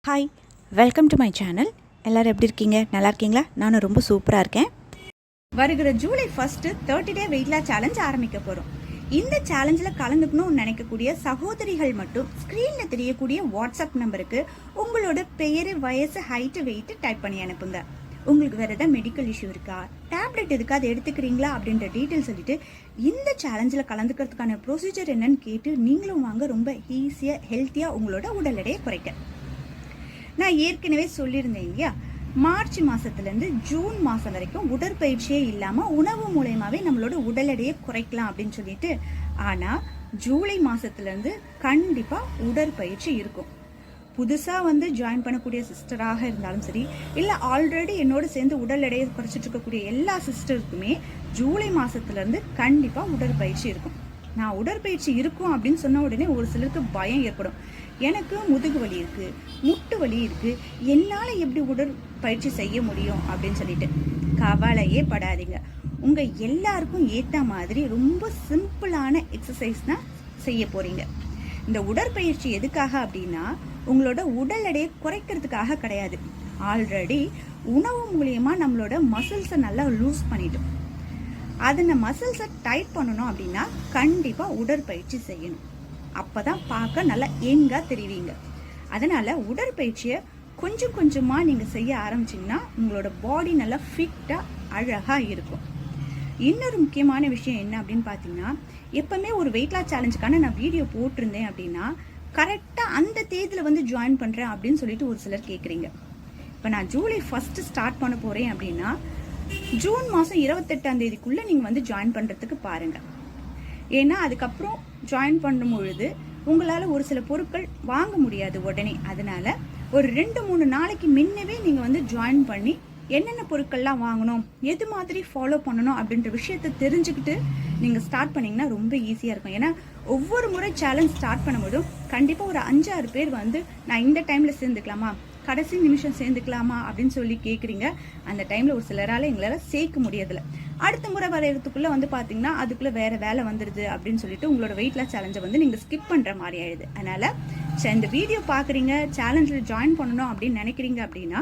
Hi, welcome to my channel. எல்லோரும் எப்படி இருக்கீங்க? நல்லா இருக்கீங்களா? நானும் ரொம்ப சூப்பராக இருக்கேன். வருகிற July 1 30 day weight loss challenge ஆரம்பிக்க போகிறோம். இந்த சேலஞ்சில் கலந்துக்கணும்னு நினைக்கக்கூடிய சகோதரிகள் மட்டும் ஸ்க்ரீனில் தெரியக்கூடிய வாட்ஸ்அப் நம்பருக்கு உங்களோட பெயர், வயசு, ஹைட்டு, வெயிட்டு டைப் பண்ணி அனுப்புங்க. உங்களுக்கு வேறு எதாவது மெடிக்கல் இஷ்யூ இருக்கா, டேப்லெட் இருக்கா, அதை எடுத்துக்கிறீங்களா அப்படின்ற டீட்டெயில் சொல்லிவிட்டு இந்த சேலஞ்சில் கலந்துக்கிறதுக்கான ப்ரொசீஜர் என்னன்னு கேட்டு நீங்களும் வாங்க. ரொம்ப ஈஸியாக ஹெல்த்தியாக உங்களோட உடல் எடையை குறைக்க. நான் ஏற்கனவே சொல்லியிருந்தேன் இல்லையா, மார்ச் மாதத்துலேருந்து ஜூன் மாதம் வரைக்கும் உடற்பயிற்சியே இல்லாமல் உணவு மூலயமாவே நம்மளோட உடல் எடையை குறைக்கலாம் அப்படின்னு சொல்லிட்டு. ஆனால் ஜூலை மாதத்துலேருந்து கண்டிப்பாக உடற்பயிற்சி இருக்கும். புதுசாக ஜாயின் பண்ணக்கூடிய சிஸ்டராக இருந்தாலும் சரி, இல்லை ஆல்ரெடி என்னோட சேர்ந்து உடல் எடையை குறைச்சிட்டு இருக்கக்கூடிய எல்லா சிஸ்டருக்குமே ஜூலை மாதத்துலேருந்து கண்டிப்பாக உடற்பயிற்சி இருக்கும். நான் உடற்பயிற்சி இருக்கும் அப்படின்னு சொன்ன உடனே ஒரு சிலருக்கு பயம் ஏற்படும். எனக்கு முதுகு வலி இருக்குது, முட்டு வலி இருக்குது, என்னால் எப்படி உடற்பயிற்சி செய்ய முடியும் அப்படின்னு சொல்லிட்டு கவலையே படாதீங்க. உங்கள் எல்லாருக்கும் ஏற்ற மாதிரி ரொம்ப சிம்பிளான எக்ஸசைஸ் தான் செய்ய போகிறீங்க. இந்த உடற்பயிற்சி எதுக்காக அப்படின்னா, உங்களோட உடல் எடையை குறைக்கிறதுக்காக கிடையாது. ஆல்ரெடி உணவு மூலியமாக நம்மளோட மசில்ஸை நல்லா லூஸ் பண்ணிட்டோம். அந்த மசில்ஸை டைட் பண்ணணும் அப்படின்னா கண்டிப்பாக உடற்பயிற்சி செய்யணும். அப்போ தான் பார்க்க நல்லா யங்காக தெரிவிங்க. அதனால் உடற்பயிற்சியை கொஞ்சம் கொஞ்சமாக நீங்கள் செய்ய ஆரம்பிச்சிங்கன்னா உங்களோட பாடி நல்லா ஃபிட்டாக அழகாக இருக்கும். இன்னொரு முக்கியமான விஷயம் என்ன அப்படின்னு பார்த்தீங்கன்னா, எப்போவுமே ஒரு வெயிட் லாஸ் சேலஞ்சுக்கான நான் வீடியோ போட்டிருந்தேன் அப்படின்னா கரெக்டாக அந்த தேதியில் ஜாயின் பண்ணுறேன் அப்படின்னு சொல்லிட்டு ஒரு சிலர் கேட்குறீங்க. இப்போ நான் ஜூலை 1 ஸ்டார்ட் பண்ண போகிறேன் அப்படின்னா ஜூன் மாதம் 28ஆம் தேதிக்குள்ளே நீங்கள் ஜாயின் பண்ணுறதுக்கு பாருங்கள். ஏன்னா அதுக்கப்புறம் ஜாயின் பண்ணும் பொழுது உங்களால் ஒரு சில பொருட்கள் வாங்க முடியாது உடனே. அதனால் ஒரு 2-3 நாளைக்கு முன்னவே நீங்கள் ஜாயின் பண்ணி என்னென்ன பொருட்கள்லாம் வாங்கணும், எது மாதிரி ஃபாலோ பண்ணணும் அப்படின்ற விஷயத்தை தெரிஞ்சுக்கிட்டு நீங்கள் ஸ்டார்ட் பண்ணிங்கன்னா ரொம்ப ஈஸியாக இருக்கும். ஏன்னா ஒவ்வொரு முறை சேலஞ்ச் ஸ்டார்ட் பண்ணும்போதும் கண்டிப்பாக ஒரு 5-6 பேர் நான் இந்த டைமில் சேர்ந்துக்கலாமா, கடைசி நிமிஷம் சேர்ந்துக்கலாமா அப்படின்னு சொல்லி கேட்குறீங்க. அந்த டைமில் ஒரு சிலரால் எங்களால் சேர்க்க முடியதில்லை. அடுத்த முறை வரைகிறதுக்குள்ளே பார்த்தீங்கன்னா அதுக்குள்ளே வேறு வேலை வந்துடுது அப்படின்னு சொல்லிட்டு உங்களோட வெயிட் லாஸ் சேலஞ்சை நீங்கள் ஸ்கிப் பண்ணுற மாதிரி ஆயிடுது. அதனால் இந்த வீடியோ பார்க்குறீங்க, சேலஞ்சில் ஜாயின் பண்ணணும் அப்படின்னு நினைக்கிறீங்க அப்படின்னா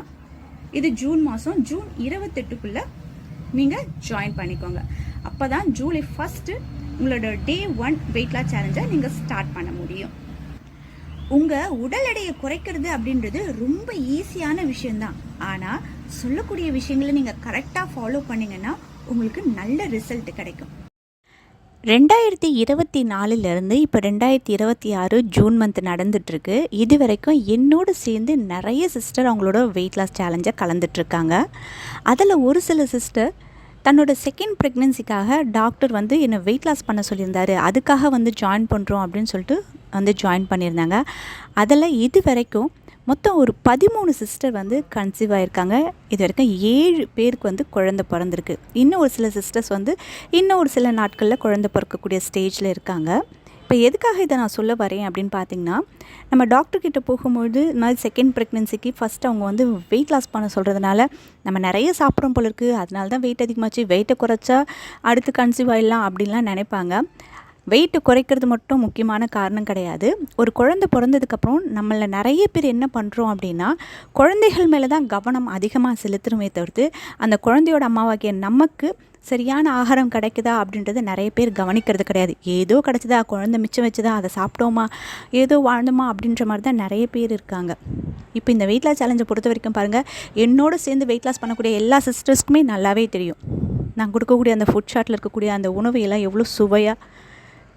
இது ஜூன் மாதம் ஜூன் 28க்குள்ளே நீங்கள் ஜாயின் பண்ணிக்கோங்க. அப்போ தான் ஜூலை 1 உங்களோட டே 1 வெயிட் லாஸ் சேலஞ்சை நீங்கள் ஸ்டார்ட் பண்ண முடியும். உங்கள் உடல் எடையை குறைக்கிறது அப்படின்றது ரொம்ப ஈஸியான விஷயந்தான். ஆனால் சொல்லக்கூடிய விஷயங்களை நீங்கள் கரெக்டாக ஃபாலோ பண்ணிங்கன்னா உங்களுக்கு நல்ல ரிசல்ட் கிடைக்கும். 2024 இப்போ 2026 ஜூன் மந்த் நடந்துகிட்ருக்கு. இது வரைக்கும் என்னோடு சேர்ந்து நிறைய சிஸ்டர் அவங்களோட வெயிட் லாஸ் சேலஞ்சை கலந்துட்ருக்காங்க. அதில் ஒரு சில சிஸ்டர் தன்னோட செகண்ட் ப்ரெக்னென்சிக்காக டாக்டர் என்னை வெயிட் லாஸ் பண்ண சொல்லியிருந்தாரு, அதுக்காக ஜாயின் பண்ணுறோம் அப்படின்னு சொல்லிட்டு ஜாயின் பண்ணியிருந்தாங்க. அதில் இது வரைக்கும் மொத்தம் ஒரு 13 சிஸ்டர் கன்சீவ் ஆகியிருக்காங்க. இது வரைக்கும் 7 பேருக்கு குழந்தை பிறந்திருக்கு. இன்னும் ஒரு சில சிஸ்டர்ஸ் இன்னும் ஒரு சில நாட்களில் குழந்தை பிறக்கக்கூடிய ஸ்டேஜில் இருக்காங்க. இப்போ எதுக்காக இதை நான் சொல்ல வரேன் அப்படின்னு பார்த்தீங்கன்னா, நம்ம டாக்டர்கிட்ட போகும்பொழுது இந்த மாதிரி செகண்ட் ப்ரெக்னென்சிக்கு ஃபஸ்ட்டு அவங்க வெயிட் லாஸ் பண்ண சொல்கிறதுனால நம்ம நிறைய சாப்பிட்றோம் போல இருக்குது, அதனால தான் வெயிட் அதிகமாச்சு, வெயிட்டை குறைச்சா அடுத்து கன்சீவ் ஆகிடலாம் அப்படின்லாம் நினைப்பாங்க. வெயிட்டு குறைக்கிறது மட்டும் முக்கியமான காரணம் கிடையாது. ஒரு குழந்தை பிறந்ததுக்கப்புறம் நம்மள நிறைய பேர் என்ன பண்ணுறோம் அப்படின்னா, குழந்தைகள் மேலே தான் கவனம் அதிகமாக செலுத்துகிறோமே தவிர்த்து அந்த குழந்தையோட அம்மாவாகிய நமக்கு சரியான ஆகாரம் கிடைக்குதா அப்படின்றத நிறைய பேர் கவனிக்கிறது கிடையாது. ஏதோ கிடச்சிதா, குழந்தை மிச்சம் வச்சுதா, அதை சாப்பிட்டோமா, ஏதோ வாழ்ந்தோமா அப்படின்ற மாதிரி தான் நிறைய பேர் இருக்காங்க. இப்போ இந்த வெயிட் லாஸ் சேலஞ்சை பொறுத்த வரைக்கும் பாருங்கள், என்னோட சேர்ந்து வெயிட் லாஸ் பண்ணக்கூடிய எல்லா சிஸ்டர்ஸ்க்குமே நல்லாவே தெரியும் நான் கொடுக்கக்கூடிய அந்த ஃபுட் சார்ட்டில் இருக்கக்கூடிய அந்த உணவையெல்லாம் எவ்வளோ சுவையாக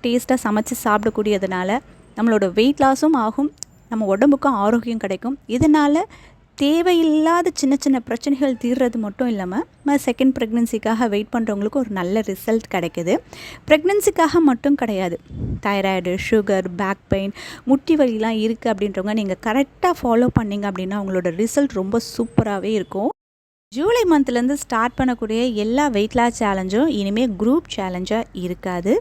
டேஸ்ட்டாக சமைச்சு சாப்பிடக்கூடியதுனால நம்மளோட வெயிட் லாஸும் ஆகும், நம்ம உடம்புக்கும் ஆரோக்கியம் கிடைக்கும். இதனால் தேவையில்லாத சின்ன சின்ன பிரச்சனைகள் தீர்றது மட்டும் இல்லாமல் செகண்ட் ப்ரெக்னென்சிக்காக வெயிட் பண்ணுறவங்களுக்கு ஒரு நல்ல ரிசல்ட் கிடைக்குது. ப்ரெக்னென்சிக்காக மட்டும் கிடையாது, தைராய்டு, சுகர், பேக் பெயின், முட்டி வலிலாம் இருக்குது அப்படின்றவங்க நீங்கள் கரெக்டாக ஃபாலோ பண்ணிங்க அப்படின்னா உங்களோட ரிசல்ட் ரொம்ப சூப்பராகவே இருக்கும். ஜூலை மந்த்லேருந்து ஸ்டார்ட் பண்ணக்கூடிய எல்லா வெயிட் லாஸ் சேலஞ்சும் இனிமேல் குரூப் சேலஞ்சாக இருக்காது.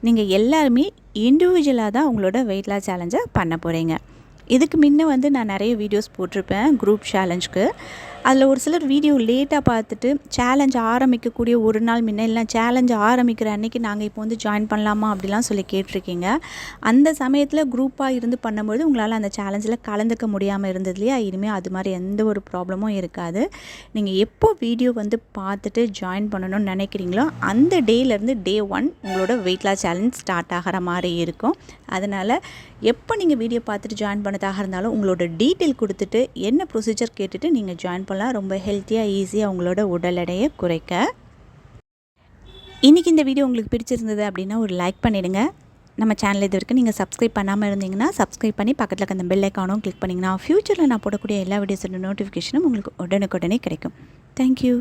நீங்கள் எல்லாருமே இண்டிவிஜுவலாக தான் உங்களோட வெயிட் லாஸ் சேலஞ்சை பண்ண போகிறீங்க. இதுக்கு முன்ன நான் நிறைய வீடியோஸ் போட்டிருப்பேன் குரூப் சேலஞ்சுக்கு. அதில் ஒரு சிலர் வீடியோ லேட்டாக பார்த்துட்டு சேலஞ்ச் ஆரம்பிக்கக்கூடிய ஒரு நாள் முன்ன இல்லை சேலஞ்ச் ஆரம்பிக்கிற அன்றைக்கி நாங்கள் இப்போ வந்து ஜாயின் பண்ணலாமா அப்படிலாம் சொல்லி கேட்டிருக்கீங்க. அந்த சமயத்தில் குரூப்பாக இருந்து பண்ணும்போது உங்களால் அந்த சேலஞ்சில் கலந்துக்க முடியாமல் இருந்தது இல்லையா? இனிமேல் அது மாதிரி எந்த ஒரு ப்ராப்ளமும் இருக்காது. நீங்கள் எப்போ வீடியோ வந்து பார்த்துட்டு ஜாயின் பண்ணணும்னு நினைக்கிறீங்களோ அந்த டேலேருந்து டே 1 உங்களோட வெயிட் லாஸ் சேலஞ்ச் ஸ்டார்ட் ஆகிற மாதிரி இருக்கும். அதனால் எப்போ நீங்கள் வீடியோ பார்த்துட்டு ஜாயின் பண்ணதாக இருந்தாலும் உங்களோட டீட்டெயில் கொடுத்துட்டு என்ன ப்ரொசீஜர் கேட்டுட்டு நீங்கள் ஜாயின் பண்ணலாம். ரொம்ப ஹெல்த்தியாக ஈஸியாக உங்களோட உடல் எடையை குறைக்க. இன்றைக்கி இந்த வீடியோ உங்களுக்கு பிடிச்சிருந்தது அப்படின்னா ஒரு லைக் பண்ணிவிடுங்க. நம்ம சேனல் இது வரைக்கும் நீங்கள் சப்ஸ்கிரைப் பண்ணாமல் இருந்தீங்கன்னா சப்ஸ்கிரைப் பண்ணி பக்கத்தில் இருக்க அந்த பெல் ஐக்கானும் கிளிக் பண்ணிங்கன்னா ஃப்யூச்சரில் நான் போடக்கூடிய எல்லா வீடியோஸோட நோட்டிஃபிகேஷனும் உங்களுக்கு உடனுக்குடனே கிடைக்கும். தேங்க்யூ.